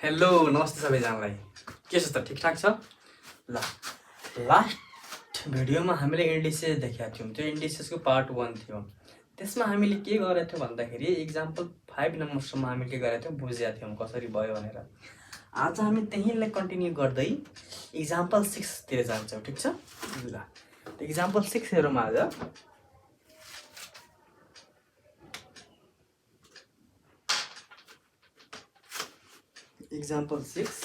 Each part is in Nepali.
हेलो नमस्ते सबैजनालाई। के छ त ठिकठाक छ? ल लास्ट भिडियोमा हामीले इन्डिसेस देखेका थियौँ। त्यो इन्डिसेसको पार्ट 1 थियो। त्यसमा हामीले के गरेका थियौँ भन्दाखेरि एक्जाम्पल 5 नम्बरसम्म हामीले के गरेका थियौँ बुझेका थियौँ कसरी भयो भनेर। आज हामी त्यहीलाई कन्टिन्यू गर्दै एक्जाम्पल 6 तिर जान्छौँ। ठिक छ? ल एक्जाम्पल 6 हेरौँ आज। Example 6.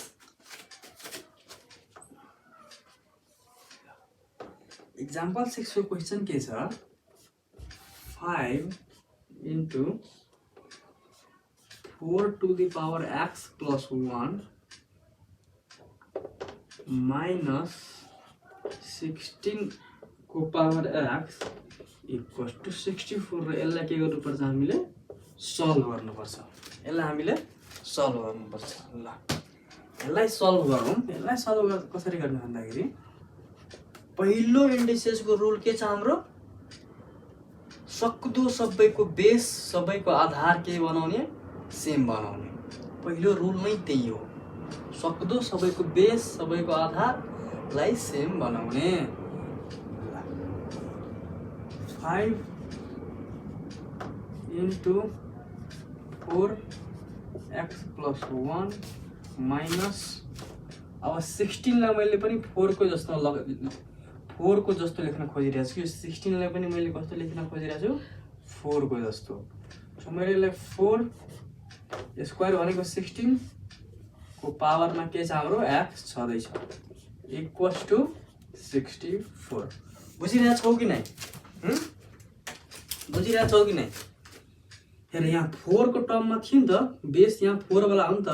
Example 6 को क्वेश्चन के छ? 5 into 4 to the power x plus 1 minus 16 को पावर x equals to 64 र यसलाई के गर्नुपर्छ हामीले सल्भ गर्नुपर्छ। यसलाई हामीले सल्भ गर्नुपर्छ। ल यसलाई सल्भ गरौँ। यसलाई सल्भ कसरी गर्ने भन्दाखेरि पहिलो इन्डिसेसको रुल के छ हाम्रो? सक्दो सबैको बेस सबैको आधार के बनाउने? सेम बनाउने। पहिलो रुल नै त्यही हो। सक्दो सबैको बेस सबैको आधारलाई सेम बनाउने। 5 into 4 x plus 1 minus अब 16 लाई मैले पनि 4 को जस्तो लेख्न खोजिरहेको छु। यो 16 लाई पनि मैले कस्तो लेख्न खोजिरहेको छु? 4 को जस्तो। सो मैले यसलाई 4 स्क्वायर भनेको 16 को पावरमा के छ हाम्रो x छँदैछ इक्वल्स टु 64। बुझिरहेको छौ कि नै? बुझिरहेको छौ कि नै? हेर यहाँ 4 को टर्ममा थियो नि त, बेस यहाँ 4 वाला हो नि त।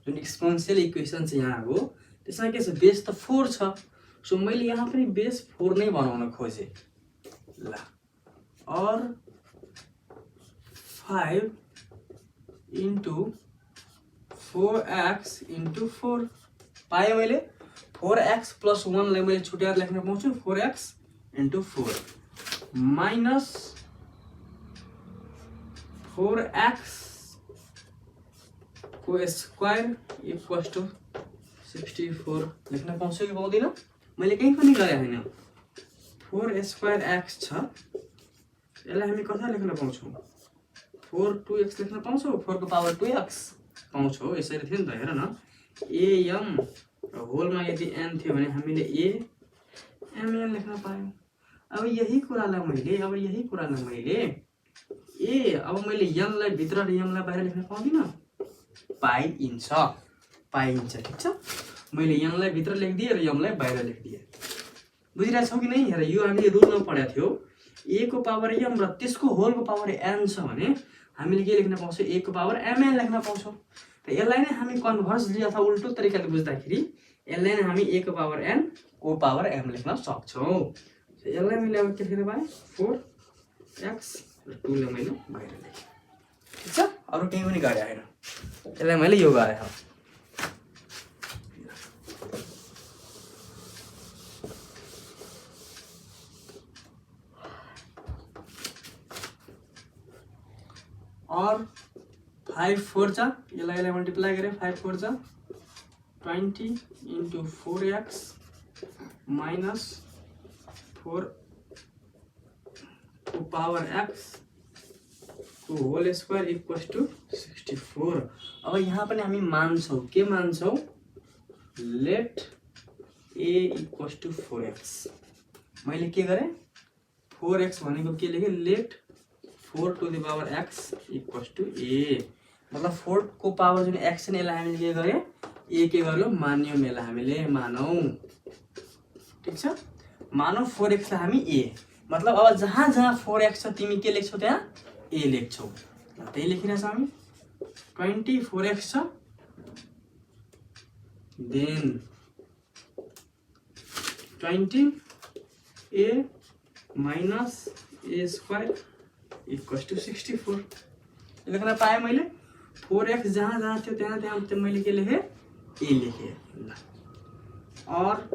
जुन एक्सपोनेन्शियल इक्वेसन चाहिँ यहाँ हो त्यसमा के छ? बेस त 4 छ। सो मैले यहाँ पनि बेस 4 नै बनाउन खोजेँ। ल और 5 into 4x into 4 पाएँ मैले। 4x plus 1 लाई मैले छुट्याएर लेख्न पाउँछु 4x into 4 माइनस 4x को स्क्वायर इक्वल्स टु 64 लेख्न पाउँछु कि पाउँदिनँ? मैले कहीँ पनि गरे होइन। 4 स्क्वायर x छ। यसलाई हामी कसरी लेख्न पाउँछौँ? 4 2x लेख्न पाउँछौँ। 4 को पावर 2x पाउँछौँ। यसरी थियो नि त। हेर न, am होलमा यदि n थियो भने हामीले mn लेख्न पायौँ। अब यही कुरालाई मैले अब मैले n लाई भित्र र m लाई बाहिर लेख्न पाउँदिनँ? पाइन्छ। ठिक छ? मैले n लाई भित्र लेखिदिएँ र m लाई बाहिर लेखिदिएँ। बुझिरहेको छौ कि नै? हेर यो हामीले रुलमा पढेको थियो। a को पावर m र त्यसको होलको पावर n छ भने हामीले के लेख्न पाउँछौँ? a को पावर mn लेख्न पाउँछौँ। र यसलाई नै हामी कन्भर्सली अथवा उल्टो तरिकाले बुझ्दाखेरि यसलाई नै हामी a को पावर n को पावर m लेख्न सक्छौँ। यसलाई मैले अब के लेख्न पाएँ? 4x र 2 लाई मैले बाहिर लेखेँ। ठिक छ? अरू केही पनि गरे होइन। यसलाई मैले यो गरेँ हो। और 5 4 जा, यसलाई मल्टिप्लाई गरेँ। 5 4 जा 20 into 4x माइनस 4 को पावर x को होल स्क्वायर इक्वल्स टु 64। अब यहाँ पनि हामी मान्छौँ। के मान्छौँ? Let a equals to 4x। मैले के गरेँ? 4x भनेको के लेखेँ? Let 4 to the power x equals to a। मतलब 4 को पावर जुन x छ यसलाई हामीले के गर्यो? a के गर्यो? मान्यौँ। यसलाई हामीले मानौँ। ठिक छ? मानौँ 4x लाई हामी a। मतलब अब जहाँ जहाँ 4x छ तिमी के लेख्छौ? त्यहाँ a लेख्छौ। त्यही लेखिरहेछ हामी। 20 4x छ, then 20 a minus a square equals to 64 लेख्न पाएँ मैले। 4x जहाँ जहाँ थियो त्यहाँ मैले के लेखेँ? a लेखेँ। ल और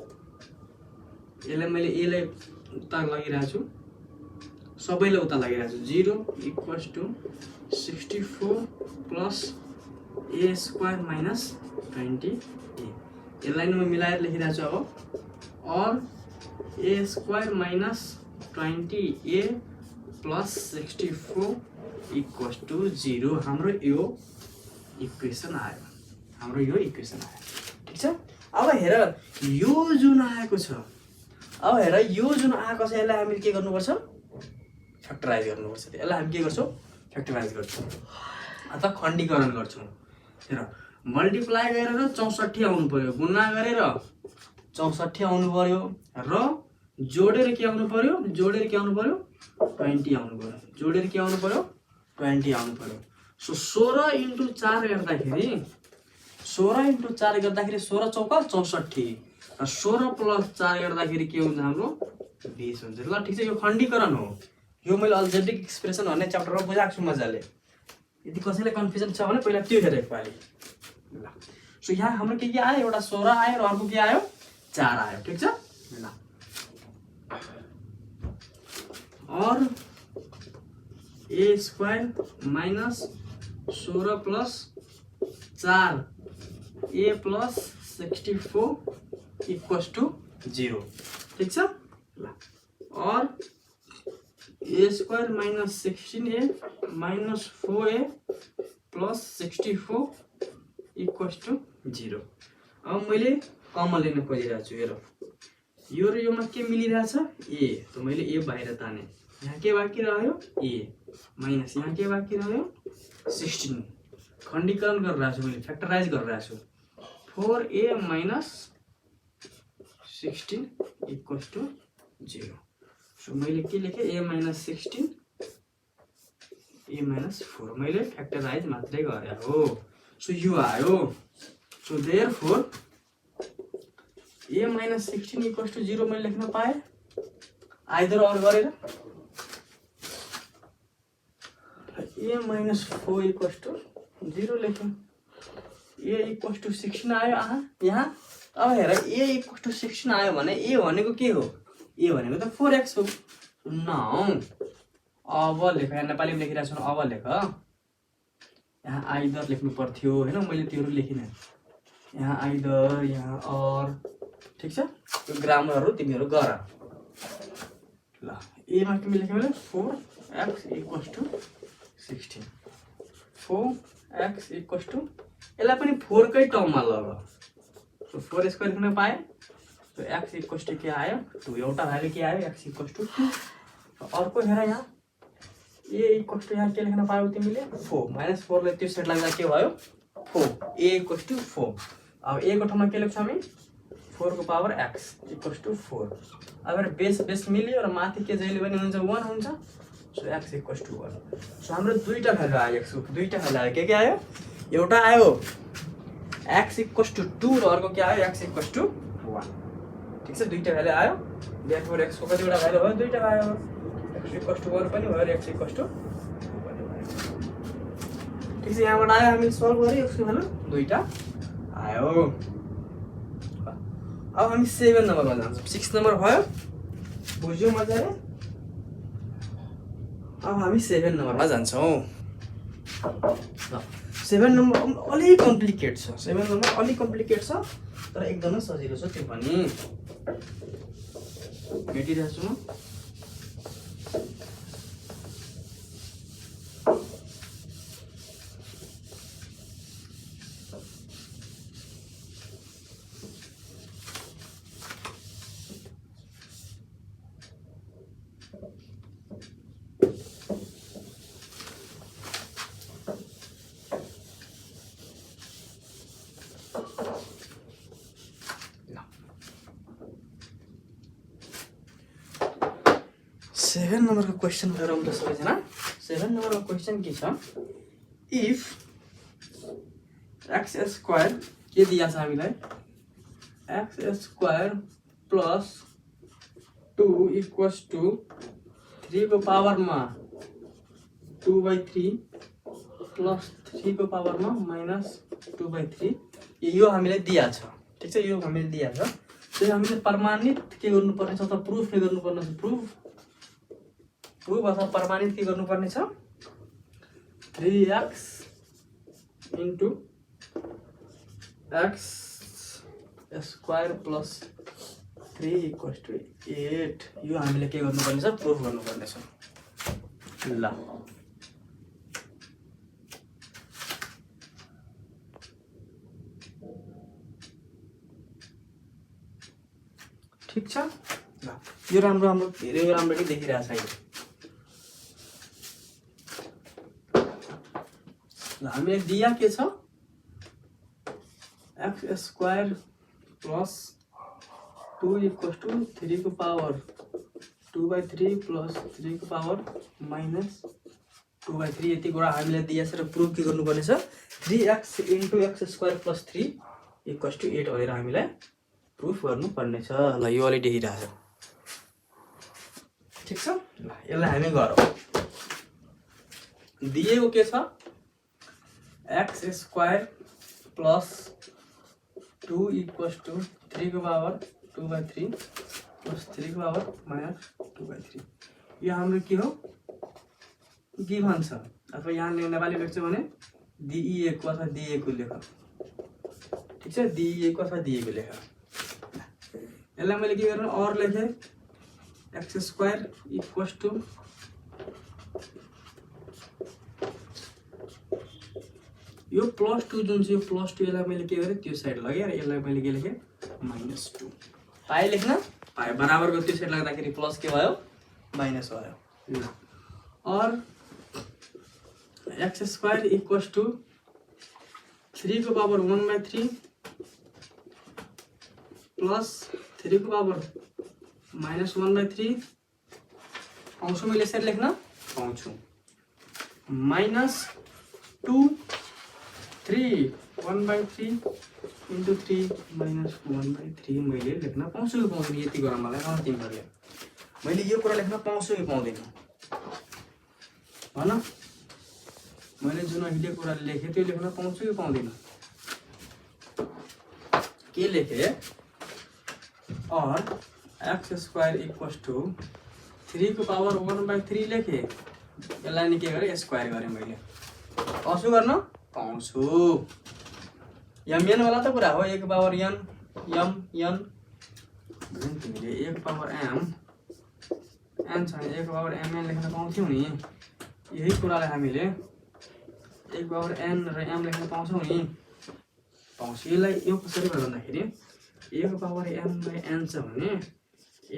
यसलाई मैले a लाई उता लगिरहेको छु, सबैलाई उता लगिरहेको छु। 0 equals to 64 plus a square minus 20 a लाइनमा मिलाएर लेखिरहेको छु अब और a square minus 20a plus 64 equals to 0 हाम्रो यो इक्वेसन आयो ठिक छ। अब हेर यो जुन आएको छ यसलाई हामीले के गर्नुपर्छ फ्याक्टराइज गर्नुपर्छ। यसलाई हामी के गर्छौँ फ्याक्टराइज गर्छौँ अथवा खण्डीकरण गर्छौँ। हेर मल्टिप्लाई गरेर 64 आउनु पर्यो, गुणा गरेर 64 आउनु पर्यो र जोडेर के आउनु पर्यो 20 आउनु पर्यो, जोडेर के आउनु पर्यो 20 आउनु पर्यो। सो 16 × 4 गर्दाखेरि 16 चौका 64 र 16 + 4 गर्दाखेरि के हुन्छ हाम्रो 20 हुन्छ। ल ठिक छ, यो खण्डीकरण हो। यो मैले अल्जेब्रिक एक्सप्रेसन भन्ने च्याप्टरमा बुझाएको छु मजाले। यदि कसैलाई कन्फ्युजन छ भने पहिला त्यो हेरेको पालि। ल सो यहाँ हाम्रो के आयो, एउटा 16 आयो र अर्को के आयो 4 आयो। ठिक छ। ल और a square minus 16 + 4 a plus 64 equals to 0। ठीक छ। ल और a square minus 16a minus 4a plus 64 equals to 0। अब मैले कमन लिन खोजिरहेको छु। हेर यो र योमा के मिलिरहेछ ए, तो मैले ए बाहिर ताने। यहाँ के बाँकी रह्यो ए माइनस, यहाँ के बाँकी रह्यो 16। खण्डीकरण गरिरहेको छु मैले, फ्याक्टराइज गरिरहेको छु। 4a minus 16 equals to 0। So मैले के लेखेँ a माइनस 16 a माइनस 4 मैले फ्याक्टराइज मात्रै गरे हो। सो यो आयो। So therefore a minus 16 equals to 0 मैले लेख्न पाएँ आइदर और गरेर। a माइनस 4 इक्वल्स टू 0 लेखेँ। a इक्वल्स टू 16 आयो यहाँ। अब हेर a इक्वल्स टू 16 आयो भने a भनेको के हो, a भनेको त 4x हो। नाउ अब लेख, यहाँ नेपालीमा लेखिरहेको छु। अब लेख, यहाँ आइदर लेख्नु पर्थ्यो होइन, मैले त्योहरू लेखिनँ। यहाँ आइदर, यहाँ और। ठिक छ, यो ग्रामरहरू तिमीहरू गर। ल a मा के लेख्यो भने 4x equals to 16। 4x equals two, यसलाई पनि 4 कै टर्ममा लग। सो 4 स्क्वायर लेख्न पाएँ। तो x इक्वल्स टू के आयो 2। एउटा भ्यालु के आयो x इक्वल्स टू 2। अर्को हेर यहाँ a इक्वल्स टू, यहाँ के लेख्न पायौ तिमीले 4 माइनस 4 ले त्यो सेट लाग्दा के भयो 4। a equals to 4। अब a को ठाउँमा के लेख्छौँ हामी 4 को पावर x इक्वल्स टू 4। अब बेस मिल्यो र माथि के जहिले पनि हुन्छ 1 हुन्छ। So x equals to 1। So हाम्रो दुईटा भ्यालु आयो, दुईटा भ्यालु आयो। के आयो, एउटा आयो x इक्वल्स टू 2 र अर्को के आयो x इक्वल्स टू 1। ठीक छ, दुईटा भ्यालु आयो। देयरफोर x को कतिवटा भ्यालु भयो, दुईटा भयो। x इक्वल्स टू 1 पनि भयो र x इक्वल्स टू 2 पनि भयो। ठीक छ, यहाँबाट आयो, हामीले सल्भ गर्यो, x को भ्यालु दुईटा आयो। अब हामी 7 नम्बरमा जान्छौँ। 6 नम्बर भयो, बुझ्यौ मजाले। अब हामी 7 नम्बरमा जान्छौँ। 7 नम्बर अलिक कम्प्लिकेट छ। 7 नम्बर अलिक कम्प्लिकेट छ तर एकदमै सजिलो छ। त्यो पनि भेटिरहेको छु म। सेभेन नम्बरको क्वेसन गरौँ त सबैजना। 7 नम्बरको क्वेसन के छ, इफ एक्स स्क्वायर के दिया छ हामीलाई, x square plus 2 equals to 3 को पावरमा 2/3 प्लस 3 को पावरमा माइनस 2/3। यो हामीलाई दिया छ। ठिक छ, यो हामीले दिया छ। त्यो हामीले प्रमाणित के गर्नुपर्ने छ त, प्रुफ के गर्नुपर्ने छ, प्रुफ अथवा प्रमाणित के गर्नुपर्ने छ 3x into x square plus 3 equals to 8 यो हामीले के गर्नुपर्ने छ प्रुफ गर्नुपर्ने छ ल ठीक छ ल यो राम्रो राम्रो धेरै राम्ररी देखिरहेछ अहिले ल हामीले दिया के छ x square plus 2 equals to 3 को पावर 2/3 प्लस 3 को पावर माइनस 2/3 यति कुरा हामीले दिया छ र प्रुफ के गर्नुपर्ने छ 3x * x square plus 3 equals to 8 भनेर हामीलाई प्रुफ गर्नुपर्ने छ ल यो अलि देखिरहेछ ठीक छ ल यसलाई हामी गरौँ दिएको के छ x square plus 2 equals to 3 को पावर 2/3 प्लस 3 को पावर माइनस 2/3 यो हाम्रो के हो गिभन छ अथवा यहाँ नेपाली लेख्छ भने दिइएको अथवा दिएको लेख ठीक छ दिइएको अथवा दिएको लेख यसलाई मैले के गर्नु और लेखेँ एक्स स्क्वायर इक्वल्स टु यो +2 जुन चाहिँ +2 यसलाई मैले के गरेँ त्यो साइड लगेँ र यसलाई मैले के लेखेँ -2 पाए लेख्न पाए बराबरको त्यो साइड लाग्दाखेरि प्लस के भयो माइनस भयो ल और एक्स स्क्वायर इक्वल्स टु 3 को पावर 1/3 प्लस 3 को पावर -1/3 पाउँछु मैले यसरी लेख्न पाउँछु -2 3 1/3 into 3 minus 1/3 मैले लेख्न पाउँछु कि पाउँदैन यति कुरा मलाई अन्तिम गरे मैले यो कुरा लेख्न पाउँछु कि पाउँदैन भन मैले जुन अहिले कुरा लेखेँ त्यो लेख्न पाउँछु कि पाउँदैन के लेखेँ or x square equals to 3 को पावर 1/3 लेखेँ यसलाई नि के गरेँ स्क्वायर गरेँ मैले पाउँछु गर्न पाउँछु एम एन वाला त कुरा हो 1 पावर n m n तिमीले 1 पावर m n छ 1 पावर m n लेख्न पाउँथ्यौ नि यही कुरालाई हामीले 1 पावर n र m लेख्न पाउँछौ नि पाउँछु यसलाई यो कसरी भन्दाखेरि 1 पावर m/n छ भने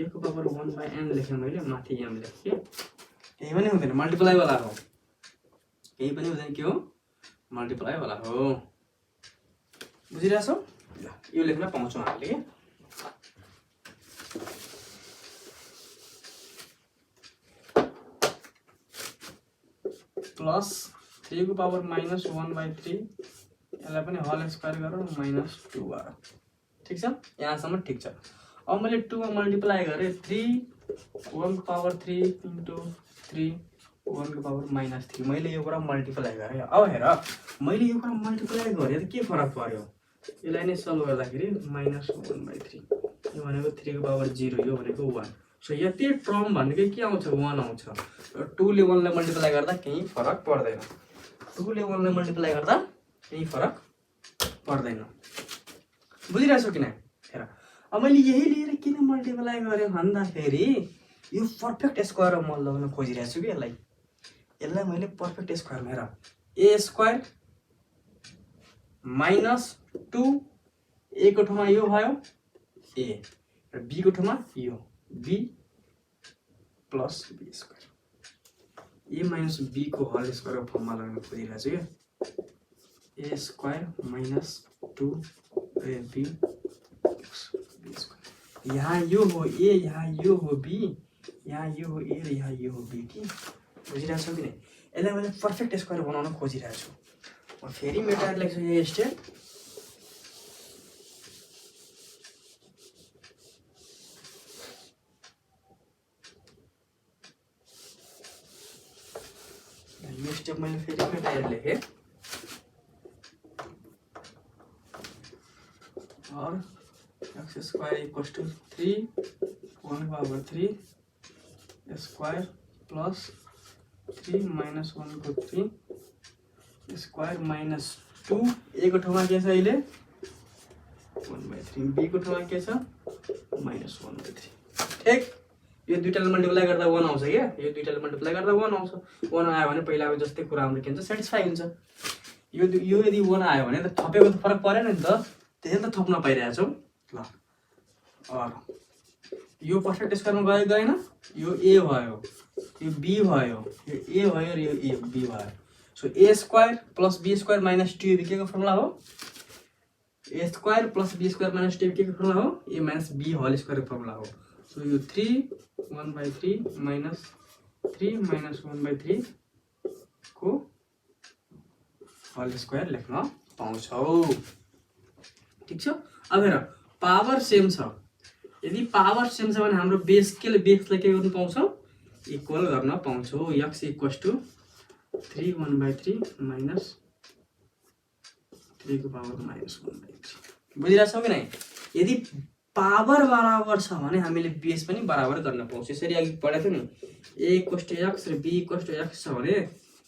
1 पावर 1/n लेखेँ मैले माथि m लेखेँ केही पनि हुँदैन मल्टिप्लाई वाला हो केही पनि हुँदैन के हो मल्टिप्लाई वाला हो बुझिरहेछौ ल यो लेख्न पाउँछौँ हामीले प्लस 3 को पावर -1/3 यसलाई पनि होल स्क्वायर गरौँ -2 गरौँ ठीक छ यहाँसम्म ठीक छ अब मैले 2 मा मल्टिप्लाई गरेँ 3 1 को पावर 3 into 3 1 को पावर -3 मैले यो कुरा मल्टिप्लाई गरेँ अब हेर मैले यो कुरा मल्टिप्लाई गरेँ त के फरक पर्यो यसलाई नै सल्भ गर्दाखेरि -1/3 यो भनेको 3 को पावर 0 यो भनेको 1 सो यति टर्म भनेको के आउँछ 1 आउँछ र 2 ले 1 लाई मल्टिप्लाई गर्दा केही फरक पर्दैन 2 ले 1 लाई मल्टिप्लाई गर्दा केही फरक पर्दैन बुझिरहेछौ किन हेर अब मैले यही लिएर किन मल्टिप्लाई गरेँ भन्दाखेरि यो पर्फेक्ट स्क्वायर म लगाउन खोजिरहेको छु कि यसलाई मैले पर्फेक्ट स्क्वायरमा हेर a स्क्वायर -2 a को ठाउँमा यो भयो a र b को ठाउँमा यो b plus b square a minus b को होल स्क्वायर फर्ममा लगाउन खोजिरहेको छु कि a square -2 ab b square यहाँ यो हो a यहाँ यो हो b यहाँ यो हो a र यहाँ यो हो b कि बुझिरहेको छौ कि नै यसलाई मैले पर्फेक्ट स्क्वायर बनाउन खोजिरहेको छु म फेरि मेटाएर लेख्छु यो स्टेप यो स्टेप मैंने फेरि मेटाएर लेखेँ or x square equals to 3 1/3 square plus 3 minus 1 को 3 स्क्वायर -2 एक ठाउँमा के छ अहिले बी को ठाउँमा के छ -1/3 ठीक। यो दुईटाले मल्टिप्लाई गर्दा 1 आउँछ क्या, यो दुईटाले मल्टिप्लाई गर्दा 1 आउँछ। 1 आयो भने पहिलाको जस्तै कुरा हाम्रो के हुन्छ सेटिस्फाई हुन्छ। यो यदि 1 आयो भने त थपेको त फरक परेन नि त, त्यसैले त थप्न पाइरहेको छौँ। ल और यो पर्सेन्ट स्क्वायरमा गएन, यो ए भयो, यो बी भयो, यो ए भयो र यो बी भयो। So a square plus b square minus 2ab के को फर्मुला हो? A square plus b square minus 2ab के को फर्मुला हो? A minus b whole square को फर्मुला हो। सो यो 3 1/3 माइनस 3 माइनस 1/3 को होल स्क्वायर लेख्न पाउँछौ। ठीक छ। अब हेर पावर सेम छ, यदि पावर सेम छ भने हाम्रो बेसले के गर्नु पाउँछौ? इक्वल गर्न पाउँछौ। x = 3 1/3 माइनस 3 को पावर -1/3। बुझिरहेछौ कि नै? यदि पावर बराबर छ भने हामीले बेस पनि बराबर गर्न पाउँछ। यसरी अघि पढेको थियो नि, a = x र b = x छ भने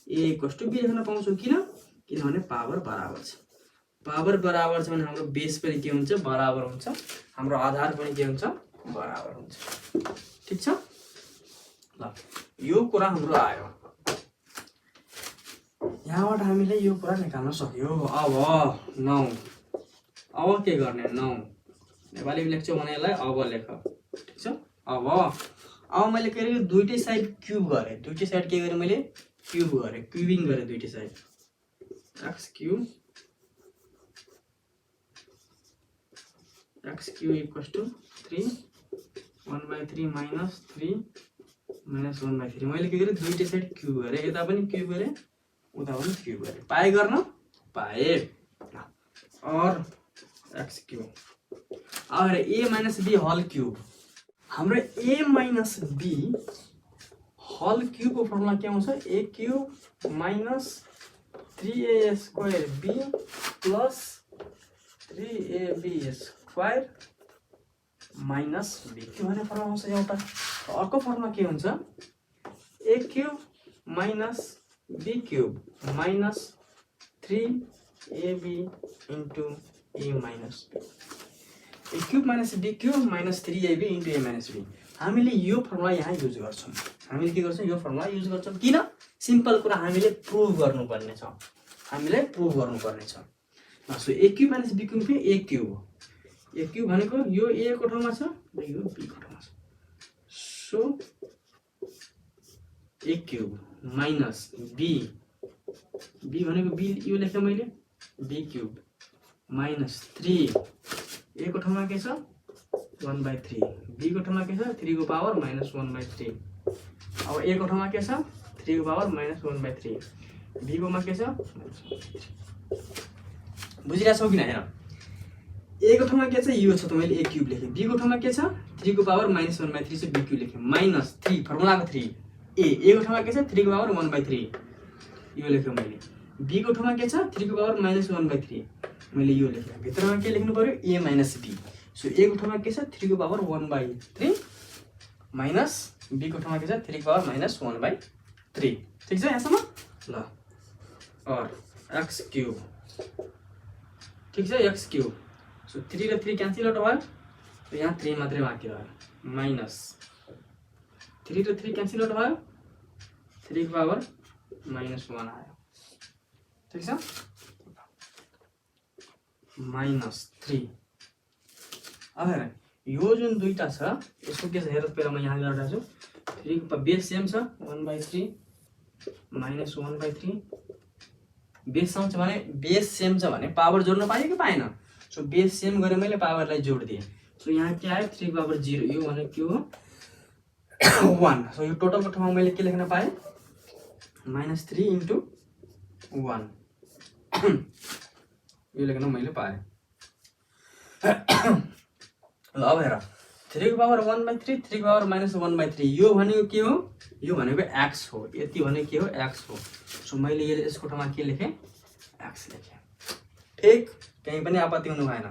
a = b लेख्न पाउँछौ। किनभने पावर बराबर छ। पावर बराबर छ भने हाम्रो बेस पनि के हुन्छ? बराबर हुन्छ। हाम्रो आधार पनि के हुन्छ? बराबर हुन्छ। ठीक छ। ल यो कुरा हाम्रो आयो। यहाँबाट हामीले यो कुरा निकाल्न सक्यो। अब 9, अब के गर्ने? 9 नेपाली लेख्छौ भने यसलाई अब लेख। ठीक छ। अब मैले के गरेँ? दुईटै साइड क्यूब गरेँ। दुईटै साइड के गरेँ मैले? क्यूब गरेँ, क्यूबिङ गरेँ दुईटै side. x cube = 3 1/3 minus 3 minus 1/3। मैले के गरेँ? दुईटै साइड क्यूब गरेँ, यता पनि क्यूब गरेँ, उता पनि क्यूब गरेँ। पाए गर्न पाए। Or x cube. अब a minus b whole cube. हाम्रो a minus b whole cube को फर्मुला के आउँछ? a cube minus 3a² b plus 3ab² minus b। के भने फर्मुला आउँछ एउटा। अर्को फर्मुला के हुन्छ? a cube minus b cube minus 3ab into a minus b। a cube minus b cube minus 3ab into a minus b। हामीले यो फर्मुला यहाँ युज गर्छौँ। हामीले के गर्छौँ? यो फर्मुला युज गर्छौँ। किन? सिम्पल कुरा हामीले प्रुभ गर्नुपर्ने छ। हामीले प्रुभ गर्नुपर्ने छ। So a cube minus b cube a cube हो। a क्यूब भनेको यो a को ठाउँमा छ र यो b को ठाउँमा छ। So a cube minus b भनेको b यो लेखेँ मैले, b क्यूब माइनस 3 a को ठाउँमा के छ? 1/3, b को ठाउँमा के छ? 3 को पावर -1/3। अब a को ठाउँमा के छ? 3 को पावर -1/3, b को मा के छ? बुझिरहेछौ कि हैन? a को ठाउँमा के छ? यो छ त मैले a क्यूब लेखेँ। b को ठाउँमा के छ? 3 को पावर -1/3 से b क्यूब लेखेँ। माइनस 3 फर्मुलाको 3 a को ठाउँमा के छ? 3 को पावर 1/3 यो लेखेँ मैले। b को ठाउँमा के छ? 3 को पावर -1/3 मैले यो लेखेँ। भित्रमा के लेख्नु पर्यो? a minus b। So a को ठाउँमा के छ? 3 को पावर 1/3 माइनस b को ठाउँमा के छ? 3 को पावर -1/3। ठीक छ यहाँसम्म? ल और x क्यूब। ठीक छ, x क्यूब। सो 3 र 3 क्यान्सल आउट भयो, र यहाँ 3 मात्रै बाँकी रह्यो। माइनस 3 र 3 क्यान्सल आउट भयो, 3 को पावर -1 आयो। ठीक छ। -3। अब हेर यो जुन दुईटा छ यसको के छ हेर, पहिला म यहाँ गरिरहेको छु। 3 को बेस सेम छ 1/3 -1/3। बेस सेम छ भने पावर जोड्न पाएँ कि पाएन? सो बेस सेम गरेर मैले पावरलाई जोड दिएँ। सो यहाँ के आयो? 3 को पावर 0। यो भनेको के हो? 1। सो यो टोटलको ठाउँमा मैले के लेख्न पाएँ? -3 इन्टु 1 यो लेख्न मैले पाएँ। ल अब हेर 3 को पावर 1/3 3 को पावर -1/3 यो भनेको के हो? यो भनेको x हो। यति भनेको के हो? x हो। सो मैले यसको ठाउँमा के लेखेँ? x लेखेँ। ठीक, कहीँ पनि आपत्ति हुनु भएन।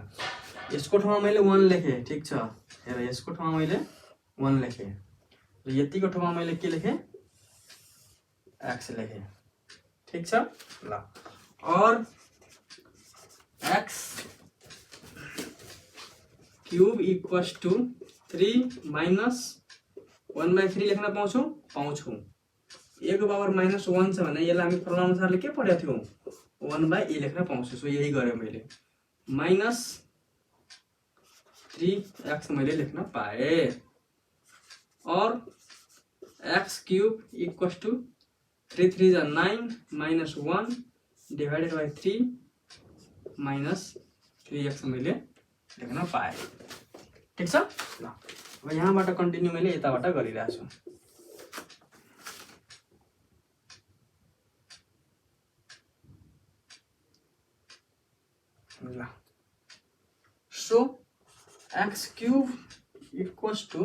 यसको ठाउँमा मैले 1 लेखेँ। ठीक छ, हेर यसको ठाउँमा मैले 1 लेखेँ र यतिको ठाउँमा मैले के लेखेँ? x लेखेँ। ठीक छ। ल or x cube equals to 3 minus 1/3 लेख्न पाउँछौँ पाउँछौँ। a को पावर -1 छ भने यसलाई हामी फर्मुला अनुसारले के पढेको थियौँ 1/a लेख्न पाउँछु। सो यही गरेँ मैले माइनस 3x मैले लेख्न पाएँ और x क्यूब इक्वल्स टू 3 3 जा 9 minus 1 divided by 3 minus 3x मैले लेख्न पाएँ। ठिक छ ल। अब यहाँबाट कन्टिन्यू मैले यताबाट गरिरहेको छु। ल so x cube equals to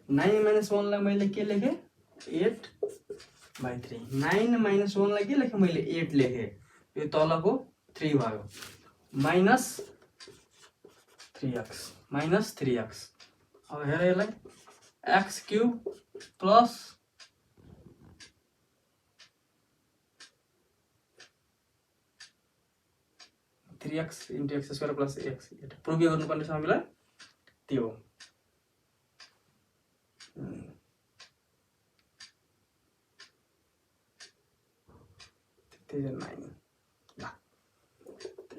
9 minus 1 लाई मैले के लेखेँ 8/3। 9 माइनस 1 लाई के लेखेँ मैले 8 लेखेँ। यो तलको 3 भयो माइनस 3x। अब हेर यसलाई x cube plus three x into x square plus x prove गर्नुपर्ने छ हामीलाई त्यो हो।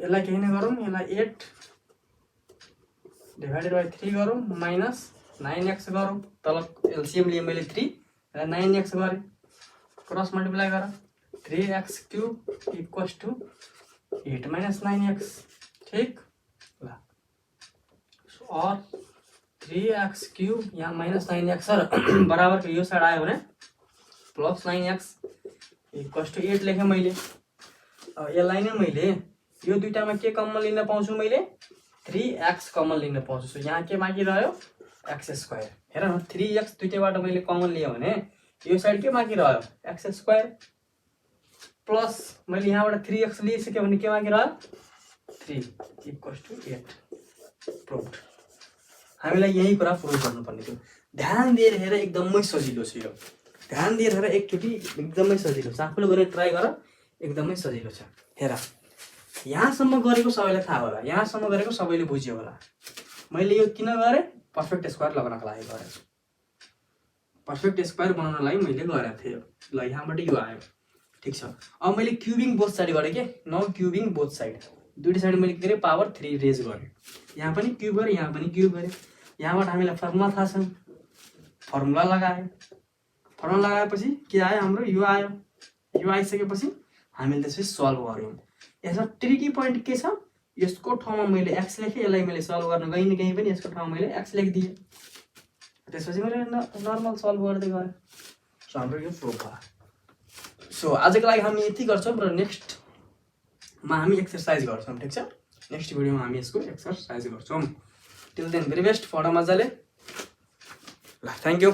यसलाई केही नगरौँ, यसलाई 8 डिवाइडेड बाई 3 गरौँ माइनस 9x गरौँ। तल एलसीएम लिए मैले 3 र 9x गरेँ क्रस मल्टिप्लाई गर 3x cube equals two 8 minus 9x। ठीक ल और 3x क्यूब यहाँ माइनस 9x सर बराबर यो साइड आयो भने प्लस 9x इक्वल्स टू 8 लेखेँ मैले। अब यसलाई नै मैले यो दुईटामा के कमन लिन पाउँछु मैले 3x कमन लिन पाउँछु। सो यहाँ के बाँकी रह्यो x स्क्वायर। हेर न 3x दुईटैबाट मैले कमन लिएँ भने यो साइड के बाँकी रह्यो x स्क्वायर प्लस मैले यहाँबाट 3x लिइसकेँ भने के बाँकी रह्यो 3 इक्वल्स टू 8 प्रुभड। हामीलाई यही कुरा प्रुभ गर्नुपर्ने थियो। ध्यान दिएर हेर एकदमै सजिलो छ यो। ध्यान दिएर हेर एकचोटि एकदमै सजिलो छ। आफूले गरेर ट्राई गर एकदमै सजिलो छ। हेर यहाँसम्म गरेको सबैलाई थाहा होला, यहाँसम्म गरेको सबैले बुझ्यो होला। मैले यो किन गरेँ पर्फेक्ट स्क्वायर लगाउनको लागि गरेँ। पर्फेक्ट स्क्वायर बनाउनलाई मैले गरेको थिएँ। ल यहाँबाट यो आयो ठीक छ। अब मैले क्युबिङ बोथ साइड गरेँ के नो क्युबिङ बोथ साइड दुईटै साइड मैले के गरेँ पावर 3 रेज गरेँ। यहाँ पनि क्युब गरेँ यहाँ पनि क्युब गरेँ। यहाँबाट हामीलाई फर्मुला थाहा छ फर्मुला लगाएँ। फर्मुला लगाएपछि के आयो हाम्रो यो आयो। यो आइसकेपछि हामीले त्यसपछि सल्भ गर्यौँ। यसमा ट्रिकी पोइन्ट के छ यसको ठाउँमा मैले x लेखेँ यसलाई मैले सल्भ गर्न गएँ कहीँ पनि यसको ठाउँमा मैले x लेखिदिएँ। त्यसपछि मैले नर्मल सल्भ गर्दै गएँ। सो हाम्रो यो प्रुभ भयो। सो आजको लागि हामी यति गर्छौँ र नेक्स्टमा हामी एक्सरसाइज गर्छौँ। ठिक छ नेक्स्ट भिडियोमा हामी यसको एक्सरसाइज गर्छौँ। टिल देन भेरी बेस्ट पढ मजाले। ल थ्याङ्क यू।